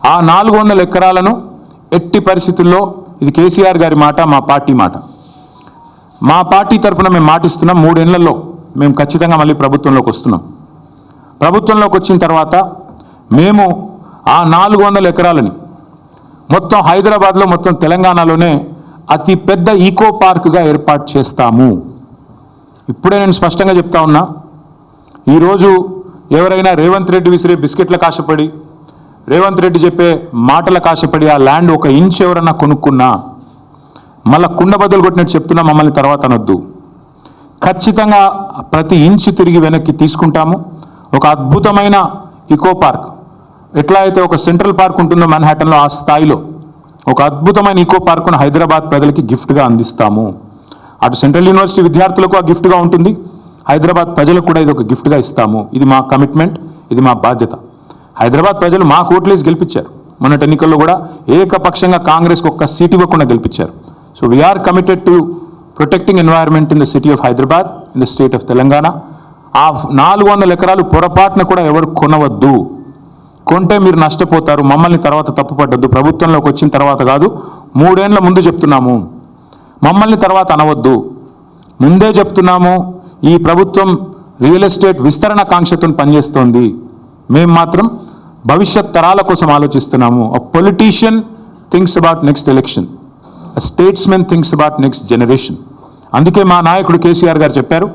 ఆ 400 ఎకరాలను ఎట్టి పరిస్థితుల్లో, ఇది కేసీఆర్ గారి మాట, మా పార్టీ మాట, మా పార్టీ తరఫున మేము మాటిస్తున్నాం, 3 ఏళ్లలో మేము ఖచ్చితంగా మళ్ళీ ప్రభుత్వంలోకి వస్తున్నాం. ప్రభుత్వంలోకి వచ్చిన తర్వాత మేము ఆ 400 ఎకరాలని మొత్తం హైదరాబాద్లో, మొత్తం తెలంగాణలోనే అతి పెద్ద ఈకో పార్క్గా ఏర్పాటు చేస్తాము. ఇప్పుడే నేను స్పష్టంగా చెప్తా ఉన్నా, ఈరోజు ఎవరైనా రేవంత్ రెడ్డి విసిరే బిస్కెట్లకు ఆశపడి, రేవంత్ రెడ్డి చెప్పే మాటలకు ఆశపడి ఆ ల్యాండ్ 1 ఇంచ్ ఎవరన్నా కొనుక్కున్నా మళ్ళీ కుండ బద్దలు కొట్టినట్టు చెప్తున్నా, మమ్మల్ని తర్వాత అనొద్దు. ఖచ్చితంగా ప్రతి ఇంచ్ తిరిగి వెనక్కి తీసుకుంటాము. ఒక అద్భుతమైన ఈకో పార్క్, ఎట్లా అయితే ఒక సెంట్రల్ పార్క్ ఉంటుందో మ్యాన్హాటన్లో, ఆ స్థాయిలో ఒక అద్భుతమైన ఈకో పార్కును హైదరాబాద్ ప్రజలకి గిఫ్ట్గా అందిస్తాము. అటు సెంట్రల్ యూనివర్సిటీ విద్యార్థులకు ఆ గిఫ్ట్గా ఉంటుంది, హైదరాబాద్ ప్రజలకు కూడా ఇది ఒక గిఫ్ట్గా ఇస్తాము. ఇది మా కమిట్మెంట్, ఇది మా బాధ్యత. హైదరాబాద్ ప్రజలు మా ఓట్లేసి గెలిపించారు. మొన్నటి ఎన్నికల్లో కూడా ఏకపక్షంగా కాంగ్రెస్కి 1 సీటు ఇవ్వకుండా గెలిపించారు. So we're committed to protecting environment in the city of Hyderabad, in the state of Telangana. ఆ 400 ఎకరాలు పొరపాటున కూడా ఎవరు కొనవద్దు. కొంటే మీరు నష్టపోతారు. మమ్మల్ని తర్వాత తప్పుపడ్డద్దు. ప్రభుత్వంలోకి వచ్చిన తర్వాత కాదు, 3 ఏళ్ల ముందు చెప్తున్నాము. మమ్మల్ని తర్వాత అనవద్దు. ముందే చెప్తున్నాము, ఈ ప్రభుత్వం రియల్ ఎస్టేట్ విస్తరణ కాంక్షతో పనిచేస్తోంది. మేము మాత్రం భవిష్యత్ తరాల కోసం ఆలోచిస్తున్నాము. A politician thinks about next election, a statesmen thinks about next generation. అందుకే మా నాయకుడు కేసీఆర్ గారు చెప్పారు,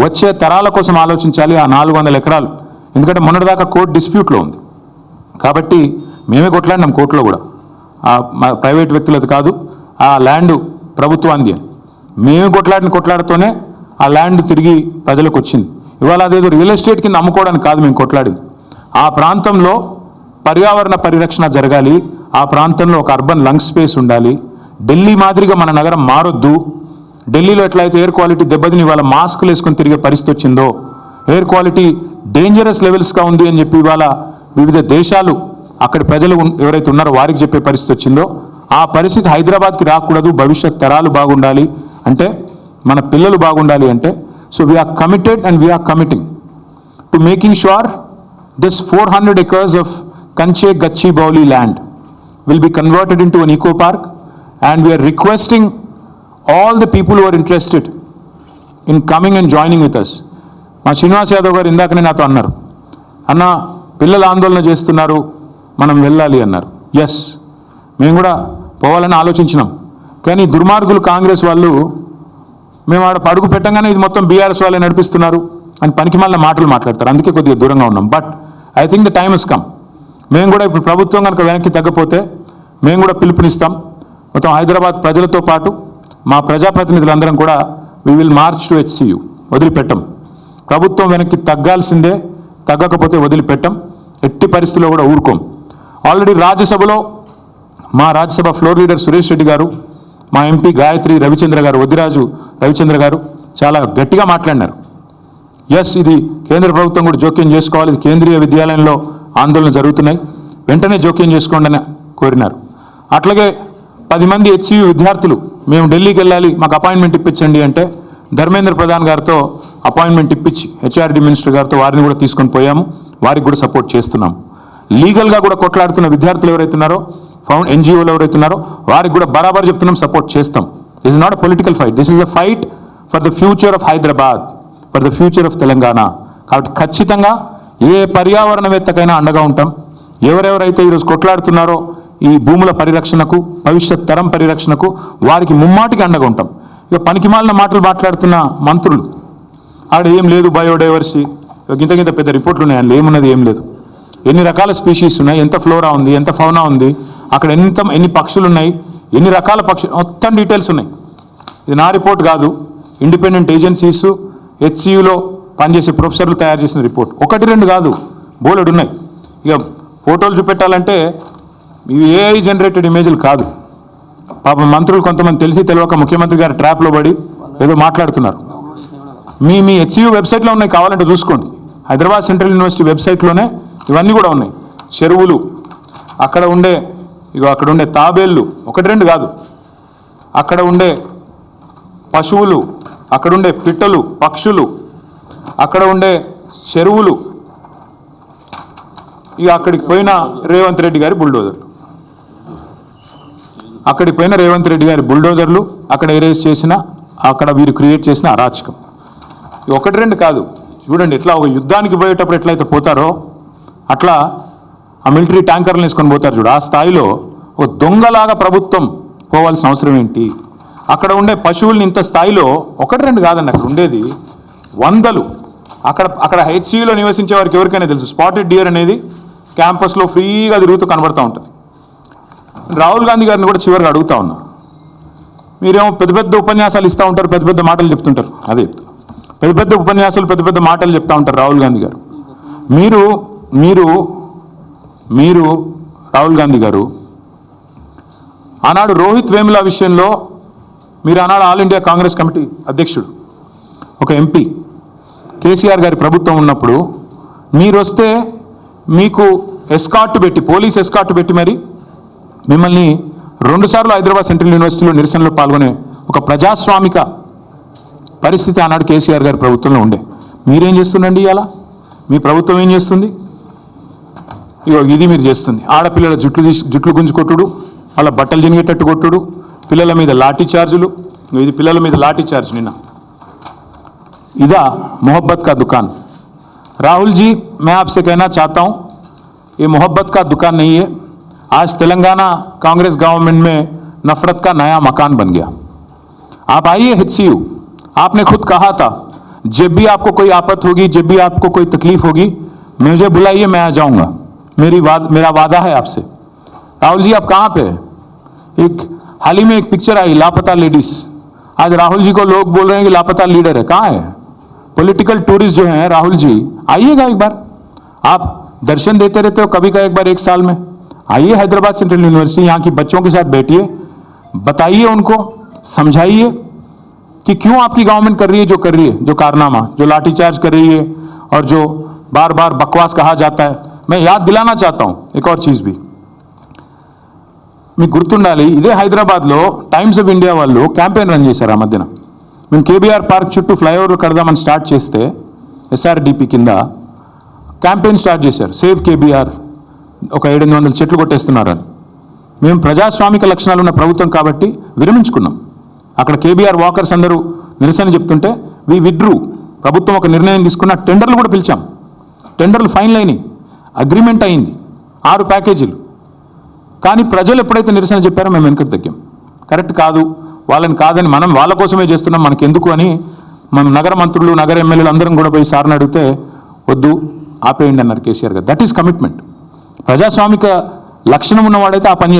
వచ్చే తరాల కోసం ఆలోచించాలి ఆ 400 ఎకరాలు. ఎందుకంటే మొన్నటిదాకా కోర్టు డిస్ప్యూట్లో ఉంది కాబట్టి మేమే కొట్లాడినాం కోర్టులో కూడా. ప్రైవేట్ వ్యక్తులది కాదు, ఆ ల్యాండ్ ప్రభుత్వానికి. మేము కొట్లాడుతూనే ఆ ల్యాండ్ తిరిగి ప్రజలకు వచ్చింది. ఇవాళ అదేదో రియల్ ఎస్టేట్ కింద అమ్ముకోవడానికి కాదు మేము కొట్లాడింది. ఆ ప్రాంతంలో పర్యావరణ పరిరక్షణ జరగాలి, ఆ ప్రాంతంలో ఒక అర్బన్ లంగ్ స్పేస్ ఉండాలి. ఢిల్లీ మాదిరిగా మన నగరం మారొద్దు. ఢిల్లీలో ఎట్లయితే ఎయిర్ క్వాలిటీ దెబ్బతిని ఇవాళ మాస్కులు వేసుకొని తిరిగే పరిస్థితి వచ్చిందో, ఎయిర్ క్వాలిటీ డేంజరస్ లెవెల్స్గా ఉంది అని చెప్పి ఇవాళ వివిధ దేశాలు అక్కడి ప్రజలు ఎవరైతే ఉన్నారో వారికి చెప్పే పరిస్థితి వచ్చిందో, ఆ పరిస్థితి హైదరాబాద్కి రాకూడదు. భవిష్యత్ తరాలు బాగుండాలి అంటే, మన పిల్లలు బాగుండాలి అంటే, so we're committed and we're committing to making sure this 400 acres of Kanche Gachibowli land will be converted into an eco park, and we are requesting all the people who are interested in coming and joining with us. మా శ్రీనివాస్ యాదవ్ గారు ఇందాకనే నాతో అన్నారు, అన్న పిల్లలు ఆందోళన చేస్తున్నారు, మనం వెళ్ళాలి అన్నారు. ఎస్, మేము కూడా పోవాలని ఆలోచించినాం. కానీ దుర్మార్గులు కాంగ్రెస్ వాళ్ళు మేము ఆడ అడుగు పెట్టంగానే ఇది మొత్తం బీఆర్ఎస్ వాళ్ళే నడిపిస్తున్నారు అని పనికిమాలిన మాటలు మాట్లాడతారు. అందుకే కొద్దిగా దూరంగా ఉన్నాం. But I think the time has come. మేము కూడా ఇప్పుడు ప్రభుత్వం కనుక వెనక్కి తగ్గపోతే మేము కూడా పిలుపునిస్తాం. మొత్తం హైదరాబాద్ ప్రజలతో పాటు మా ప్రజాప్రతినిధులందరం కూడా we will March to HCU. వదిలిపెట్టం. ప్రభుత్వం వెనక్కి తగ్గాల్సిందే, తగ్గకపోతే వదిలిపెట్టం. ఎట్టి పరిస్థితుల్లో కూడా ఊరుకోం. ఆల్రెడీ రాజ్యసభలో మా రాజ్యసభ ఫ్లోర్ లీడర్ సురేష్ రెడ్డి గారు, మా ఎంపీ గాయత్రి రవిచంద్ర గారు, వద్దిరాజు రవిచంద్ర గారు చాలా గట్టిగా మాట్లాడినారు. ఎస్, ఇది కేంద్ర ప్రభుత్వం కూడా జోక్యం చేసుకోవాలి, ఇది కేంద్రీయ విద్యాలయంలో ఆందోళన జరుగుతున్నాయి, వెంటనే జోక్యం చేసుకోండి అని కోరినారు. అట్లాగే 10 మంది HCU విద్యార్థులు మేము ఢిల్లీకి వెళ్ళాలి, మాకు అపాయింట్మెంట్ ఇప్పించండి అంటే ధర్మేంద్ర ప్రధాన్ గారితో అపాయింట్మెంట్ ఇప్పించి HRD మినిస్టర్ గారితో వారిని కూడా తీసుకొని పోయాము. వారికి కూడా సపోర్ట్ చేస్తున్నాం. లీగల్గా కూడా కొట్లాడుతున్న విద్యార్థులు ఎవరైతే ఉన్నారో, NGOలు ఎవరైతే ఉన్నారో వారికి కూడా బరాబర్ చెప్తున్నాం, సపోర్ట్ చేస్తాం. This is not a political fight, this is a fight for the future of Hyderabad, for the future of Telangana. కాబట్టి ఖచ్చితంగా ఏ పర్యావరణవేత్తకైనా అండగా ఉంటాం. ఎవరెవరైతే ఈరోజు కొట్లాడుతున్నారో ఈ భూముల పరిరక్షణకు, భవిష్యత్ తరం పరిరక్షణకు, వారికి ముమ్మాటికి అండగా ఉంటాం. ఇక పనికిమాలిన మాటలు మాట్లాడుతున్న మంత్రులు, ఆడ ఏం లేదు బయోడైవర్సిటీ, ఇంత పెద్ద రిపోర్ట్లు ఉన్నాయి, అందులో ఏమున్నది ఏం లేదు. ఎన్ని రకాల స్పీషీస్ ఉన్నాయి, ఎంత ఫ్లోరా ఉంది, ఎంత ఫౌనా ఉంది, అక్కడ ఎన్ని పక్షులు ఉన్నాయి, ఎన్ని రకాల పక్షులు, మొత్తం డీటెయిల్స్ ఉన్నాయి. ఇది నా రిపోర్ట్ కాదు, ఇండిపెండెంట్ ఏజెన్సీస్ HCUలో పనిచేసే ప్రొఫెసర్లు తయారు చేసిన రిపోర్ట్. 1-2 కాదు, బోలెడు ఉన్నాయి. ఇక ఫోటోలు చూపెట్టాలంటే ఇవి AI జనరేటెడ్ ఇమేజ్లు కాదు. పాపం మంత్రులు కొంతమంది తెలిసి తెలియక ముఖ్యమంత్రి గారి ట్రాప్లో పడి ఏదో మాట్లాడుతున్నారు. మీ HCU వెబ్సైట్లో ఉన్నాయి, కావాలంటే చూసుకోండి. హైదరాబాద్ సెంట్రల్ యూనివర్సిటీ వెబ్సైట్లోనే ఇవన్నీ కూడా ఉన్నాయి. చెరువులు, అక్కడ ఉండే తాబేళ్ళు, 1-2 కాదు, అక్కడ ఉండే పశువులు, అక్కడ ఉండే పిట్టలు, పక్షులు, అక్కడ ఉండే చెరువులు, ఇక అక్కడికి పోయిన రేవంత్ రెడ్డి గారి బుల్డోజర్లు, అక్కడికి పోయిన రేవంత్ రెడ్డి గారి బుల్డోజర్లు, అక్కడ ఎరేజ్ చేసిన, అక్కడ వీరు క్రియేట్ చేసిన అరాచకం. ఒకటి రెండు కాదు, చూడండి ఎట్లా ఒక యుద్ధానికి పోయేటప్పుడు ఎట్లయితే పోతారో అట్లా ఆ మిలిటరీ ట్యాంకర్లు వేసుకొని పోతారు చూడు, ఆ స్థాయిలో ఒక దొంగలాగా ప్రభుత్వం పోవాల్సిన అవసరం ఏంటి? అక్కడ ఉండే పశువుల్ని ఇంత స్థాయిలో ఒకటి రెండు కాదండి, అక్కడ ఉండేది వందలు. అక్కడ హెచ్సిలో నివసించే వారికి ఎవరికైనా తెలుసు, స్పాటెడ్ డియర్ అనేది క్యాంపస్లో ఫ్రీగా తిరుగుతూ కనబడుతూ ఉంటుంది. రాహుల్ గాంధీ గారిని కూడా చివరిగా అడుగుతా ఉన్నా, మీరేమో పెద్ద పెద్ద ఉపన్యాసాలు ఇస్తూ ఉంటారు, పెద్ద పెద్ద మాటలు చెప్తుంటారు, అదే పెద్ద పెద్ద ఉపన్యాసాలు పెద్ద పెద్ద మాటలు చెప్తూ ఉంటారు రాహుల్ గాంధీ గారు. మీరు మీరు మీరు రాహుల్ గాంధీ గారు ఆనాడు రోహిత్ వేముల విషయంలో మీరు ఆనాడు ఆల్ ఇండియా కాంగ్రెస్ కమిటీ అధ్యక్షుడు, ఒక ఎంపీ, కేసీఆర్ గారి ప్రభుత్వం ఉన్నప్పుడు మీరు వస్తే మీకు ఎస్కార్ట్ పెట్టి, పోలీస్ ఎస్కార్ట్ పెట్టి మరి మిమ్మల్ని 2 సార్లు హైదరాబాద్ సెంట్రల్ యూనివర్సిటీలో నిరసనలో పాల్గొనే ఒక ప్రజాస్వామిక పరిస్థితి ఆనాడు కేసీఆర్ గారి ప్రభుత్వంలో ఉండే. మీరేం చేస్తుండండి ఇవాళ? మీ ప్రభుత్వం ఏం చేస్తుంది? ఇది మీరు చేస్తుంది. ఆడపిల్లల జుట్లు గుంజుకొట్టుడు, వాళ్ళ బట్టలు చినిగేటట్టు కొట్టుడు, పిల్లల మీద లాఠీ చార్జులు. ఇది పిల్లల మీద లాఠీ చార్జ్ నిన్న. इदा मोहब्बत का दुकान। राहुल जी, मैं आपसे कहना चाहता हूं, ये मोहब्बत का दुकान नहीं है। आज तेलंगाना कांग्रेस गवर्नमेंट में नफरत का नया मकान बन गया। आप आइए HCU, आपने खुद कहा था जब भी आपको कोई आफत होगी, जब भी आपको कोई तकलीफ होगी, मुझे बुलाइए, मैं आ जाऊंगा। मेरा वादा है आपसे। राहुल जी, आप कहाँ पे हैं? एक हाल ही में एक पिक्चर आई, लापता लेडीज। आज राहुल जी को लोग बोल रहे हैं कि लापता लीडर है। कहाँ है? पॉलिटिकल टूरिस्ट जो हैं राहुल जी, आइएगा एक बार। आप दर्शन देते रहते हो कभी का एक बार 1 साल में, आइए हैदराबाद सेंट्रल यूनिवर्सिटी, यहाँ की बच्चों के साथ बैठिए, बताइए उनको, समझाइए कि क्यों आपकी गवर्नमेंट कर रही है जो कर रही है, जो कारनामा, जो लाठीचार्ज कर रही है और जो बार बार बकवास कहा जाता है। मैं याद दिलाना चाहता हूँ एक और चीज़ भी, మీకు గుర్తుండాలి, ఇదే హైదరాబాద్లో టైమ్స్ ఆఫ్ ఇండియా వాళ్ళు క్యాంపెయిన్ రన్ చేశారు ఆ మధ్యన. మేము కేబీఆర్ పార్క్ చుట్టూ ఫ్లైఓవర్ కడదామని స్టార్ట్ చేస్తే SRDP కింద క్యాంపెయిన్ స్టార్ట్ చేశారు, సేవ్ కేబీఆర్, ఒక 700 చెట్లు కొట్టేస్తున్నారని. మేము ప్రజాస్వామిక లక్షణాలు ఉన్న ప్రభుత్వం కాబట్టి విరమించుకున్నాం. అక్కడ కేబీఆర్ వాకర్స్ అందరూ నిరసన చెప్తుంటే వి విడ్రూ. ప్రభుత్వం ఒక నిర్ణయం తీసుకున్న, టెండర్లు కూడా పిలిచాం, టెండర్లు ఫైనల్ అయినాయి, అగ్రిమెంట్ అయింది, 6 ప్యాకేజీలు. కానీ ప్రజలు ఎప్పుడైతే నిరసన చెప్పారో మేము వెనుకకు తగ్గాం. కరెక్ట్ కాదు, వాళ్ళని కాదని, మనం వాళ్ళ కోసమే చేస్తున్నాం, మనకెందుకు అని మనం నగర మంత్రులు, నగర ఎమ్మెల్యేలు అందరం కూడా పోయి సార్ని అడిగితే వద్దు, ఆపేయండి అన్నారు కేసీఆర్ గారు. That is commitment. ప్రజాస్వామిక లక్షణం ఉన్నవాడైతే ఆ పని చేస్తారు.